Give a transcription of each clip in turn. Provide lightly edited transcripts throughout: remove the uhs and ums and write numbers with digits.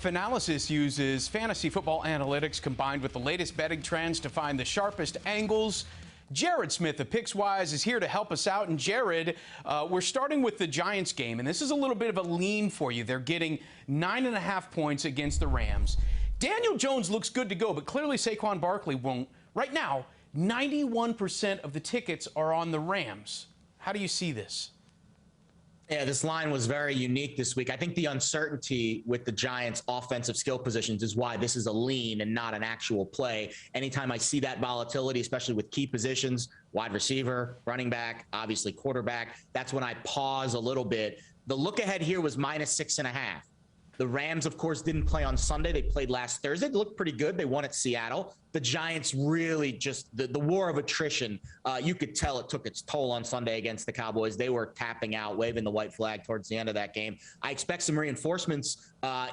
Fanalysis uses fantasy football analytics combined with the latest betting trends to find the sharpest angles. Jared Smith of Pickswise is here to help us out. And Jared, we're starting with the Giants game, and this is a little bit of a lean for you. They're getting 9.5 points against the Rams. Daniel Jones looks good to go, but clearly Saquon Barkley won't. Right now, 91% of the tickets are on the Rams. How do you see this? Yeah, this line was very unique this week. I think the uncertainty with the Giants' offensive skill positions is why this is a lean and not an actual play. Anytime I see that volatility, especially with key positions, wide receiver, running back, obviously quarterback, that's when I pause a little bit. The look ahead here was -6.5. The Rams, of course, didn't play on Sunday. They played last Thursday. They looked pretty good. They won at Seattle. The Giants really just, the war of attrition, you could tell it took its toll on Sunday against the Cowboys. They were tapping out, waving the white flag towards the end of that game. I expect some reinforcements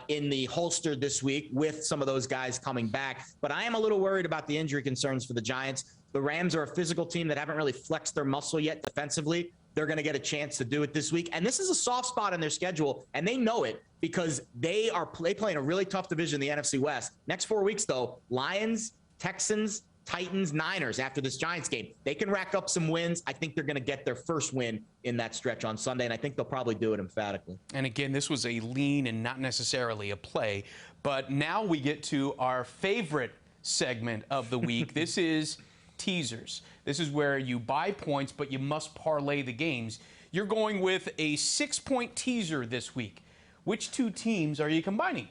in the holster this week with some of those guys coming back. But I am a little worried about the injury concerns for the Giants. The Rams are a physical team that haven't really flexed their muscle yet defensively. They're going to get a chance to do it this week. And this is a soft spot in their schedule, and they know it because they play in a really tough division in the NFC West. Next 4 weeks, though, Lions, Texans, Titans, Niners after this Giants game. They can rack up some wins. I think they're going to get their first win in that stretch on Sunday, and I think they'll probably do it emphatically. And again, this was a lean and not necessarily a play. But now we get to our favorite segment of the week. This is Teasers. This is where you buy points, but you must parlay the games. You're going with a 6-point teaser this week. Which two teams are you combining?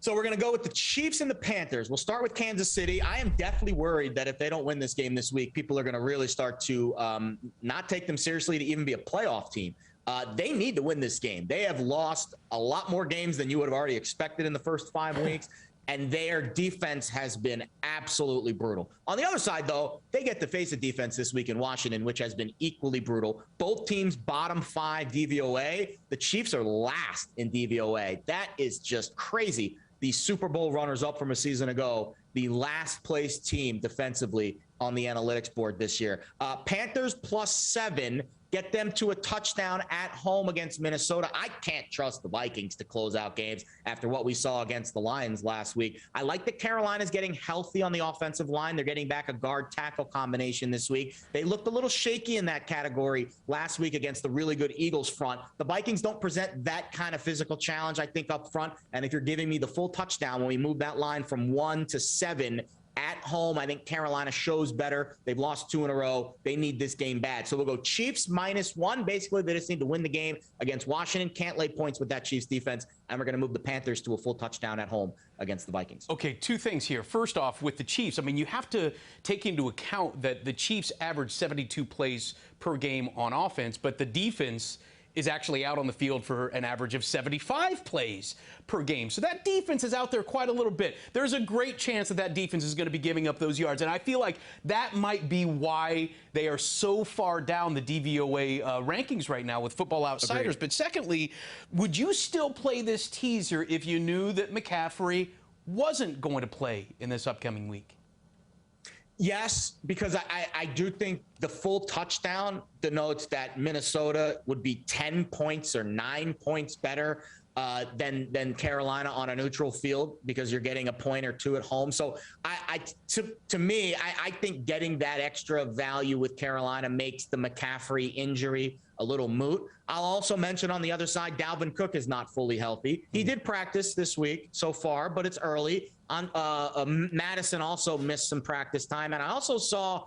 So we're going to go with the Chiefs and the Panthers. We'll start with Kansas City. I am definitely worried that if they don't win this game this week, people are going to really start to not take them seriously to even be a playoff team. They need to win this game. They have lost a lot more games than you would have already expected in the first 5 weeks. And their defense has been absolutely brutal. On the other side, though, they get to face a defense this week in Washington, which has been equally brutal. Both teams bottom 5 DVOA. The Chiefs are last in DVOA. That is just crazy. The Super Bowl runners-up from a season ago, the last-place team defensively on the analytics board this year. Panthers +7. Get them to a touchdown at home against Minnesota. I can't trust the Vikings to close out games after what we saw against the Lions last week. I like that Carolina's getting healthy on the offensive line. They're getting back a guard-tackle combination this week. They looked a little shaky in that category last week against the really good Eagles front. The Vikings don't present that kind of physical challenge, I think, up front. And if you're giving me the full touchdown when we move that line from 1 to 7, at home, I think Carolina shows better. They've lost 2 in a row. They need this game bad. So we'll go Chiefs -1. Basically, they just need to win the game against Washington. Can't lay points with that Chiefs defense. And we're going to move the Panthers to a full touchdown at home against the Vikings. Okay, 2 things here. First off, with the Chiefs, I mean, you have to take into account that the Chiefs average 72 plays per game on offense, but the defense is actually out on the field for an average of 75 plays per game. So that defense is out there quite a little bit. There's a great chance that that defense is going to be giving up those yards. And I feel like that might be why they are so far down the DVOA rankings right now with Football Outsiders. Agreed. But secondly, would you still play this teaser if you knew that McCaffrey wasn't going to play in this upcoming week? Yes, because I do think the full touchdown denotes that Minnesota would be 10 points or 9 points better than Carolina on a neutral field because you're getting a point or 2 at home. So to me, I think getting that extra value with Carolina makes the McCaffrey injury a little moot. I'll also mention on the other side, Dalvin Cook is not fully healthy. He did practice this week so far, but it's early. Madison also missed some practice time. And I also saw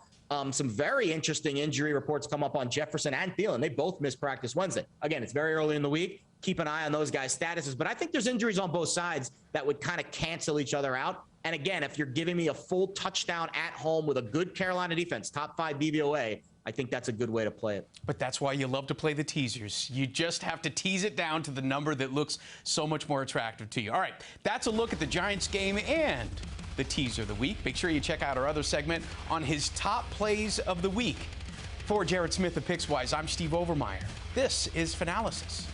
some very interesting injury reports come up on Jefferson and Thielen. They both missed practice Wednesday. Again, it's very early in the week. Keep an eye on those guys' statuses. But I think there's injuries on both sides that would kind of cancel each other out. And again, if you're giving me a full touchdown at home with a good Carolina defense, top 5 DVOA, I think that's a good way to play it. But that's why you love to play the teasers. You just have to tease it down to the number that looks so much more attractive to you. All right, that's a look at the Giants game and the teaser of the week. Make sure you check out our other segment on his top plays of the week. For Jared Smith of Pickswise, I'm Steve Overmyer. This is Fanalysis.